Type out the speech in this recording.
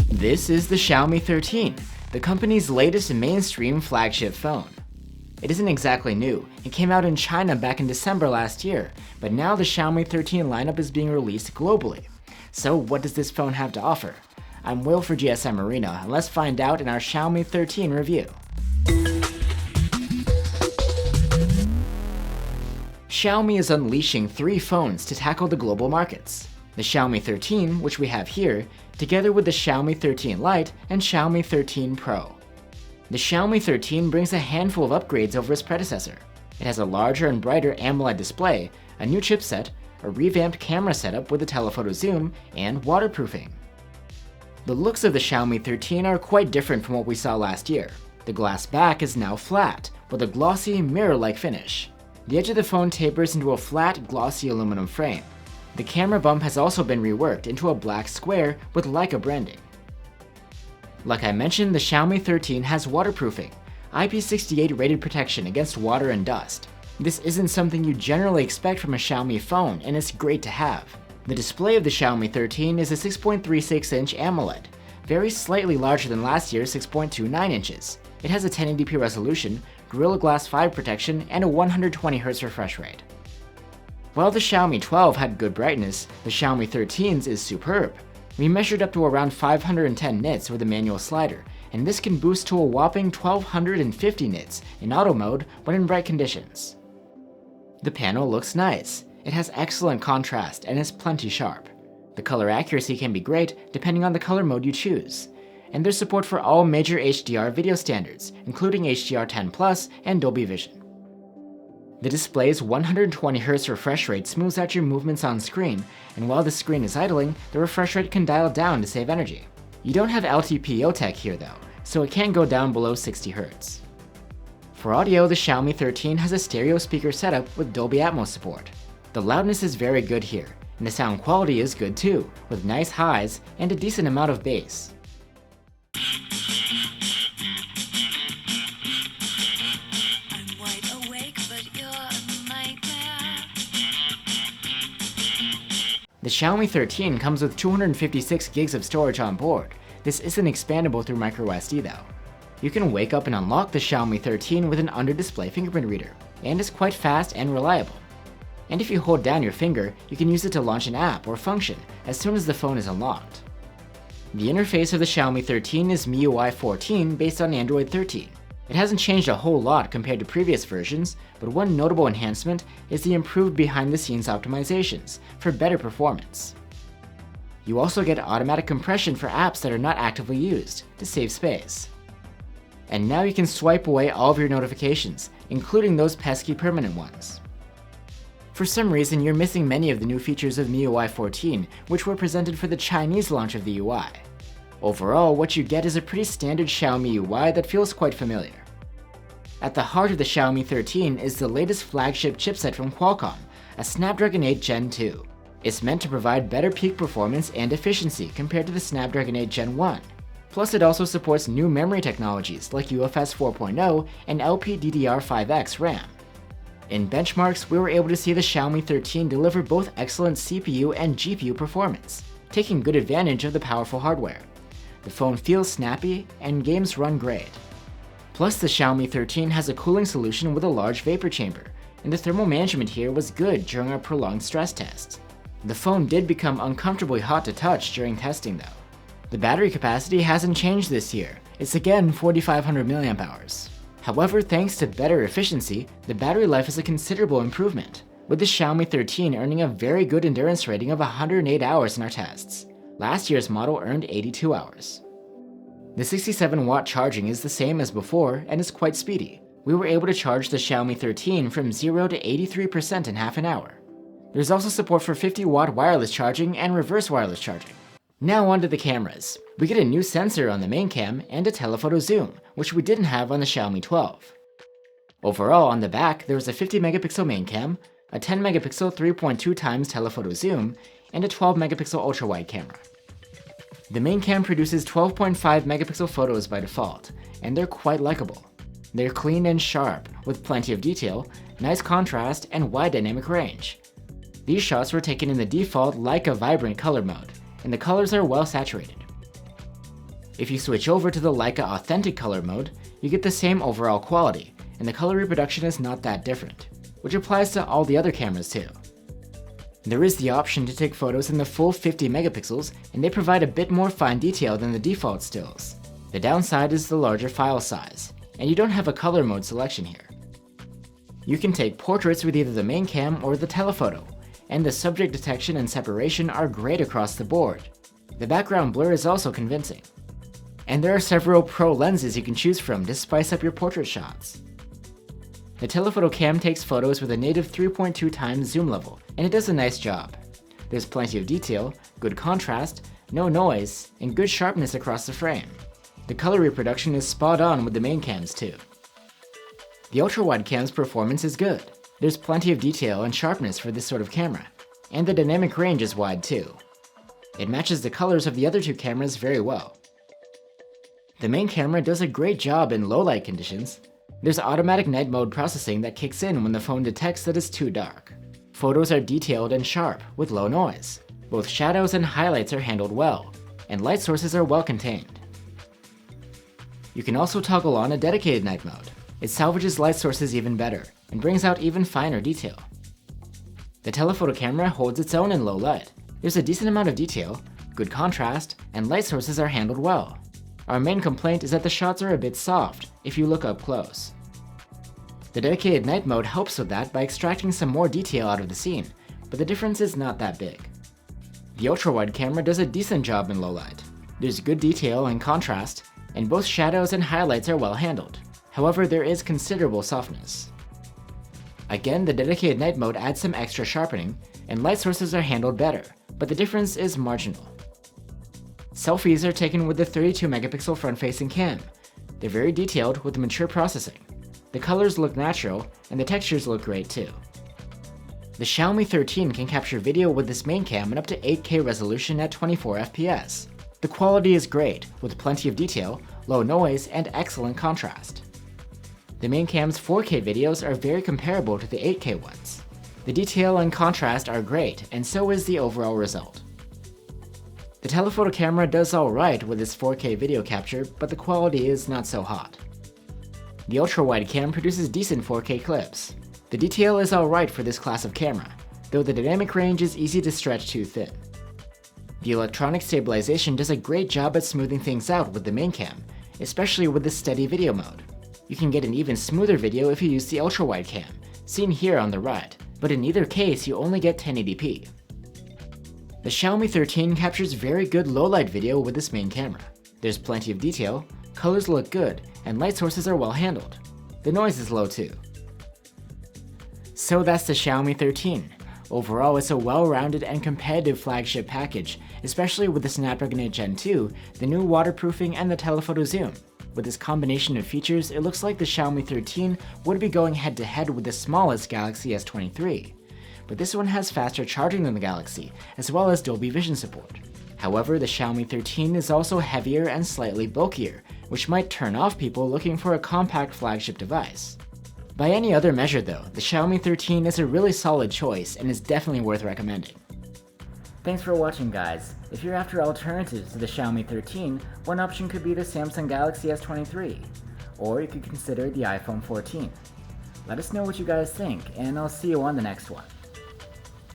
This is the Xiaomi 13, the company's latest mainstream flagship phone. It isn't exactly new. It came out in China back in December last year, but now the Xiaomi 13 lineup is being released globally. So what does this phone have to offer? I'm Will for GSM Arena, and let's find out in our Xiaomi 13 review. Xiaomi is unleashing 3 phones to tackle the global markets. The Xiaomi 13, which we have here, together with the Xiaomi 13 Lite and Xiaomi 13 Pro. The Xiaomi 13 brings a handful of upgrades over its predecessor. It has a larger and brighter AMOLED display, a new chipset, a revamped camera setup with a telephoto zoom, and waterproofing. The looks of the Xiaomi 13 are quite different from what we saw last year. The glass back is now flat, with a glossy, mirror-like finish. The edge of the phone tapers into a flat, glossy aluminum frame. The camera bump has also been reworked into a black square with Leica branding. Like I mentioned, the Xiaomi 13 has waterproofing, IP68 rated protection against water and dust. This isn't something you generally expect from a Xiaomi phone, and it's great to have. The display of the Xiaomi 13 is a 6.36-inch AMOLED, very slightly larger than last year's 6.29 inches. It has a 1080p resolution, Gorilla Glass 5 protection, and a 120Hz refresh rate. While the Xiaomi 12 had good brightness, the Xiaomi 13's is superb. We measured up to around 510 nits with a manual slider, and this can boost to a whopping 1250 nits in auto mode when in bright conditions. The panel looks nice. It has excellent contrast and is plenty sharp. The color accuracy can be great depending on the color mode you choose. And there's support for all major HDR video standards, including HDR10+ and Dolby Vision. The display's 120Hz refresh rate smooths out your movements on screen, and while the screen is idling, the refresh rate can dial down to save energy. You don't have LTPO tech here though, so it can go down below 60Hz. For audio, the Xiaomi 13 has a stereo speaker setup with Dolby Atmos support. The loudness is very good here, and the sound quality is good too, with nice highs and a decent amount of bass. The Xiaomi 13 comes with 256 gigs of storage on board. This isn't expandable through microSD though. You can wake up and unlock the Xiaomi 13 with an under-display fingerprint reader, and it's quite fast and reliable. And if you hold down your finger, you can use it to launch an app or function as soon as the phone is unlocked. The interface of the Xiaomi 13 is MIUI 14 based on Android 13. It hasn't changed a whole lot compared to previous versions, but one notable enhancement is the improved behind-the-scenes optimizations for better performance. You also get automatic compression for apps that are not actively used to save space. And now you can swipe away all of your notifications, including those pesky permanent ones. For some reason, you're missing many of the new features of MIUI 14, which were presented for the Chinese launch of the UI. Overall, what you get is a pretty standard Xiaomi UI that feels quite familiar. At the heart of the Xiaomi 13 is the latest flagship chipset from Qualcomm, a Snapdragon 8 Gen 2. It's meant to provide better peak performance and efficiency compared to the Snapdragon 8 Gen 1. Plus, it also supports new memory technologies like UFS 4.0 and LPDDR5X RAM. In benchmarks, we were able to see the Xiaomi 13 deliver both excellent CPU and GPU performance, taking good advantage of the powerful hardware. The phone feels snappy, and games run great. Plus, the Xiaomi 13 has a cooling solution with a large vapor chamber, and the thermal management here was good during our prolonged stress tests. The phone did become uncomfortably hot to touch during testing though. The battery capacity hasn't changed this year. It's again 4500 mAh. However, thanks to better efficiency, the battery life is a considerable improvement, with the Xiaomi 13 earning a very good endurance rating of 108 hours in our tests. Last year's model earned 82 hours. The 67-watt charging is the same as before and is quite speedy. We were able to charge the Xiaomi 13 from 0 to 83% in half an hour. There's also support for 50-watt wireless charging and reverse wireless charging. Now onto the cameras. We get a new sensor on the main cam and a telephoto zoom, which we didn't have on the Xiaomi 12. Overall, on the back, there was a 50-megapixel main cam, a 10-megapixel 3.2x telephoto zoom, and a 12-megapixel ultra-wide camera. The main cam produces 12.5-megapixel photos by default, and they're quite likable. They're clean and sharp, with plenty of detail, nice contrast, and wide dynamic range. These shots were taken in the default Leica Vibrant color mode, and the colors are well saturated. If you switch over to the Leica Authentic color mode, you get the same overall quality, and the color reproduction is not that different, which applies to all the other cameras too. There is the option to take photos in the full 50 megapixels, and they provide a bit more fine detail than the default stills. The downside is the larger file size, and you don't have a color mode selection here. You can take portraits with either the main cam or the telephoto, and the subject detection and separation are great across the board. The background blur is also convincing. And there are several pro lenses you can choose from to spice up your portrait shots. The telephoto cam takes photos with a native 3.2 times zoom level, and it does a nice job. There's plenty of detail, good contrast, no noise, and good sharpness across the frame. The color reproduction is spot on with the main cams too. The ultra-wide cam's performance is good. There's plenty of detail and sharpness for this sort of camera, and the dynamic range is wide too. It matches the colors of the other two cameras very well. The main camera does a great job in low light conditions. There's automatic night mode processing that kicks in when the phone detects that it's too dark. Photos are detailed and sharp with low noise. Both shadows and highlights are handled well, and light sources are well contained. You can also toggle on a dedicated night mode. It salvages light sources even better, and brings out even finer detail. The telephoto camera holds its own in low light. There's a decent amount of detail, good contrast, and light sources are handled well. Our main complaint is that the shots are a bit soft if you look up close. The dedicated night mode helps with that by extracting some more detail out of the scene, but the difference is not that big. The ultra-wide camera does a decent job in low light. There's good detail and contrast, and both shadows and highlights are well handled. However, there is considerable softness. Again, the dedicated night mode adds some extra sharpening, and light sources are handled better, but the difference is marginal. Selfies are taken with the 32 megapixel front-facing cam. They're very detailed with mature processing. The colors look natural, and the textures look great too. The Xiaomi 13 can capture video with this main cam in up to 8K resolution at 24 FPS. The quality is great, with plenty of detail, low noise, and excellent contrast. The main cam's 4K videos are very comparable to the 8K ones. The detail and contrast are great, and so is the overall result. The telephoto camera does alright with its 4K video capture, but the quality is not so hot. The ultra-wide cam produces decent 4K clips. The detail is alright for this class of camera, though the dynamic range is easy to stretch too thin. The electronic stabilization does a great job at smoothing things out with the main cam, especially with the steady video mode. You can get an even smoother video if you use the ultra-wide cam, seen here on the right, but in either case you only get 1080p. The Xiaomi 13 captures very good low-light video with this main camera. There's plenty of detail, colors look good, and light sources are well handled. The noise is low too. So that's the Xiaomi 13. Overall, it's a well-rounded and competitive flagship package, especially with the Snapdragon 8 Gen 2, the new waterproofing, and the telephoto zoom. With this combination of features, it looks like the Xiaomi 13 would be going head-to-head with the smallest Galaxy S23. But this one has faster charging than the Galaxy, as well as Dolby Vision support. However, the Xiaomi 13 is also heavier and slightly bulkier, which might turn off people looking for a compact flagship device. By any other measure though, the Xiaomi 13 is a really solid choice and is definitely worth recommending. Thanks for watching guys. If you're after alternatives to the Xiaomi 13, one option could be the Samsung Galaxy S23, or you could consider the iPhone 14. Let us know what you guys think, and I'll see you on the next one.